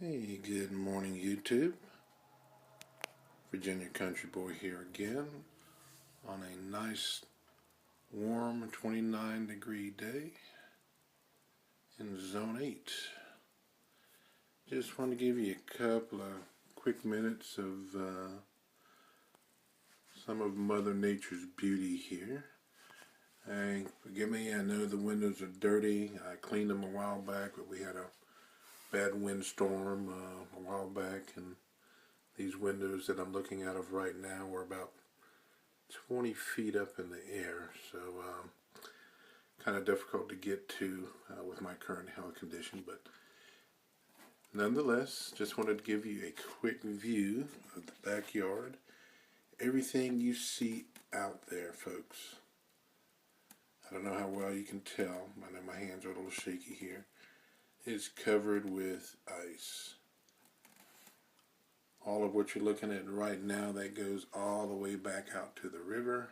Hey, good morning YouTube. Virginia Country Boy here again on a nice warm 29-degree day in Zone 8. Just want to give you a couple of quick minutes of some of Mother Nature's beauty here. And forgive me, I know the windows are dirty. I cleaned them a while back, but we had a bad windstorm a while back, and these windows that I'm looking out of right now were about 20 feet up in the air, so kind of difficult to get to with my current health condition, but nonetheless, just wanted to give you a quick view of the backyard. Everything you see out there, folks, I don't know how well you can tell, I know my hands are a little shaky here, is covered with ice. All of what you're looking at right now, that goes all the way back out to the river,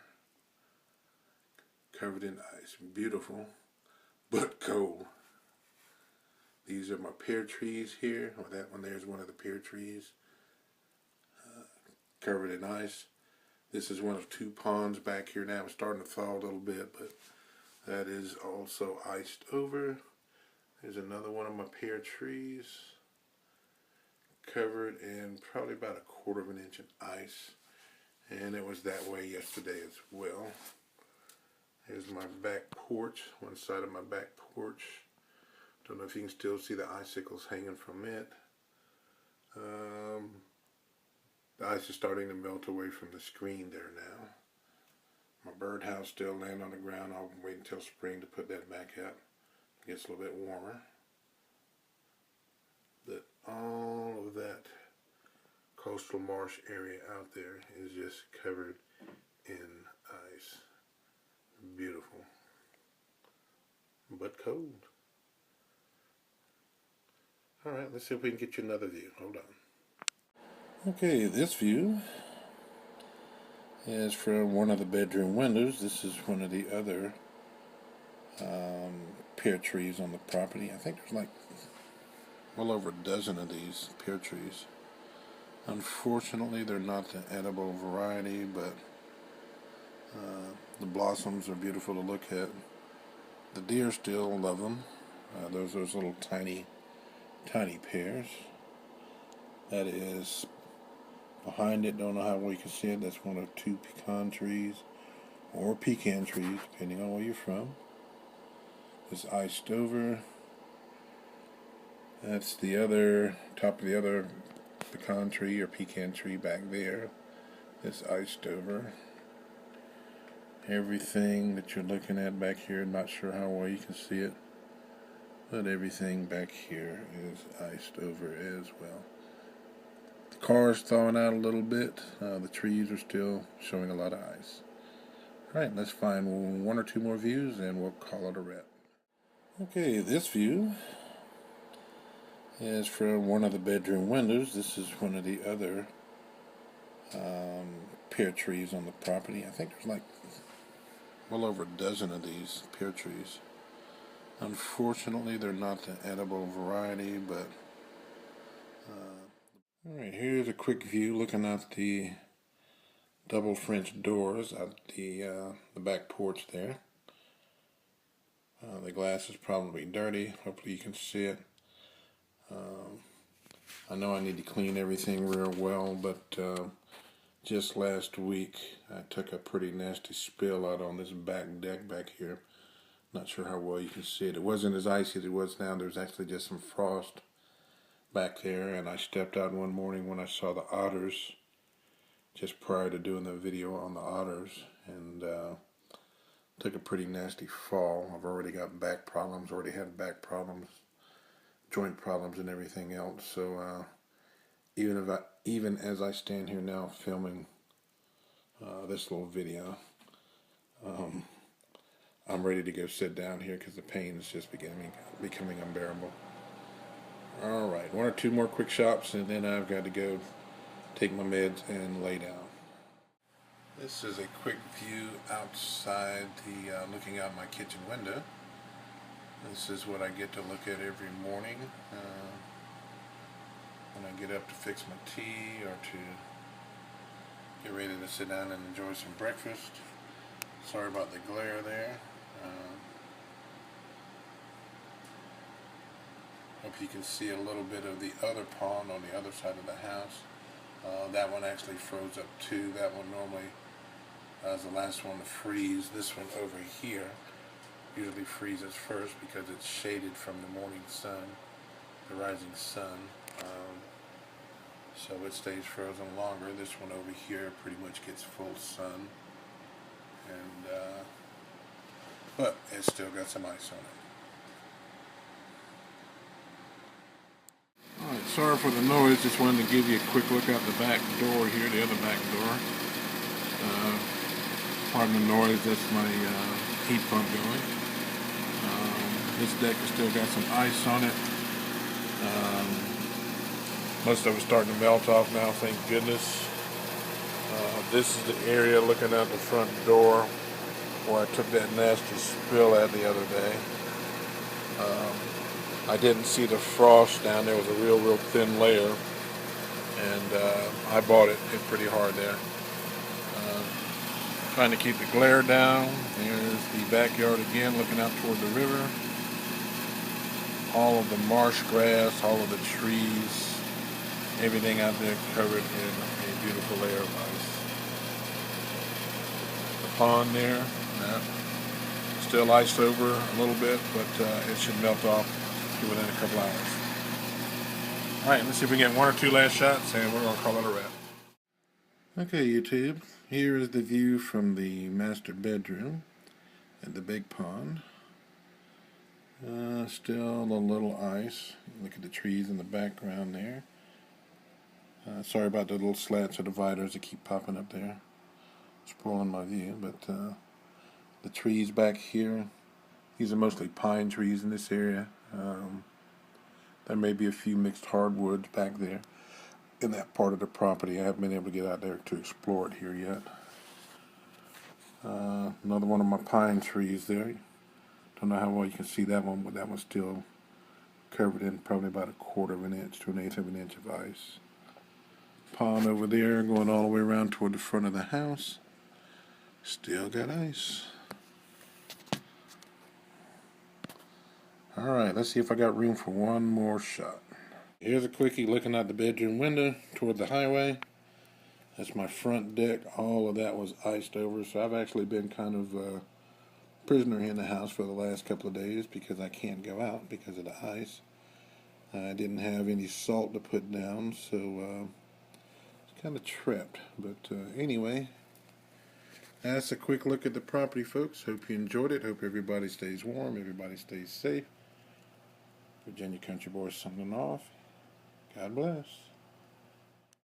covered in ice. Beautiful, but cold. These are my pear trees here, or that one there's one of the pear trees, covered in ice. This is one of two ponds back here now. It's starting to thaw a little bit, but that is also iced over. There's another one of my pear trees, covered in probably about 1/4 inch in ice, and it was that way yesterday as well. Here's my back porch, one side of my back porch. Don't know if you can still see the icicles hanging from it. The ice is starting to melt away from the screen there now. My birdhouse still laying on the ground. I'll wait until spring to put that back out. It gets a little bit warmer. But all of that coastal marsh area out there is just covered in ice. Beautiful, but cold. Alright, let's see if we can get you another view. Hold on. Okay, this view is from one of the bedroom windows. This is one of the other pear trees on the property. I think there's like well over a dozen of these pear trees. Unfortunately, they're not the edible variety, but the blossoms are beautiful to look at. The deer still love them. Those little tiny pears. That is behind it, don't know how well you can see it, that's one of two pecan trees, or pecan trees, depending on where you're from. It's iced over. That's the other, top of the other pecan tree or pecan tree back there. It's iced over. Everything that you're looking at back here, not sure how well you can see it, but everything back here is iced over as well. The car's thawing out a little bit. The trees are still showing a lot of ice. Alright, let's find one or two more views and we'll call it a wrap. Okay, this view is from one of the bedroom windows. This is one of the other pear trees on the property. I think there's like well over a dozen of these pear trees. Unfortunately, they're not the edible variety, but alright, here's a quick view looking at the double French doors at the back porch there. The glass is probably dirty. Hopefully you can see it. I know I need to clean everything real well, but just last week I took a pretty nasty spill out on this back deck back here. Not sure how well you can see it. It wasn't as icy as it was now. There's actually just some frost back there, and I stepped out one morning when I saw the otters just prior to doing the video on the otters, and took a pretty nasty fall. I've already got back problems, already had back problems, joint problems and everything else, so even as I stand here now filming this little video, I'm ready to go sit down here because the pain is just becoming unbearable. Alright, one or two more quick shots and then I've got to go take my meds and lay down. This is a quick view outside looking out my kitchen window. This is what I get to look at every morning. get up to fix my tea or to get ready to sit down and enjoy some breakfast. Sorry about the glare there. Hope you can see a little bit of the other pond on the other side of the house. That one actually froze up too. That one normally is the last one to freeze. This one over here usually freezes first because it's shaded from the morning sun, the rising sun. So it stays frozen longer. This one over here pretty much gets full sun, and but it's still got some ice on it. Alright, sorry for the noise. Just wanted to give you a quick look out the back door here, the other back door. Pardon the noise, that's my heat pump going. This deck has still got some ice on it. Most of it's starting to melt off now, thank goodness. This is the area looking out the front door where I took that nasty spill at the other day. I didn't see the frost down there. It was a real thin layer, and I bought it hit pretty hard there. Trying to keep the glare down. There's the backyard again, looking out toward the river. All of the marsh grass, all of the trees, everything out there covered in a beautiful layer of ice. The pond there, still iced over a little bit, but it should melt off within a couple hours. Alright, let's see if we can get one or two last shots, and we're going to call it a wrap. Okay, YouTube, here is the view from the master bedroom at the big pond. Still a little ice. Look at the trees in the background there. Sorry about the little slats or dividers that keep popping up there, spoiling my view, but the trees back here, these are mostly pine trees in this area. There may be a few mixed hardwoods back there in that part of the property. I haven't been able to get out there to explore it here yet. Another one of my pine trees there. Don't know how well you can see that one, but that one's still covered in probably about 1/4 of an inch to 1/8 of an inch of ice. Pond over there going all the way around toward the front of the house. Still got ice. Alright, let's see if I got room for one more shot. Here's a quickie looking out the bedroom window toward the highway. That's my front deck. All of that was iced over, so I've actually been kind of a prisoner in the house for the last couple of days because I can't go out because of the ice. I didn't have any salt to put down, so it's kind of trapped. But anyway, that's a quick look at the property, folks. Hope you enjoyed it. Hope everybody stays warm, everybody stays safe. Virginia Country Boy signing off. God bless.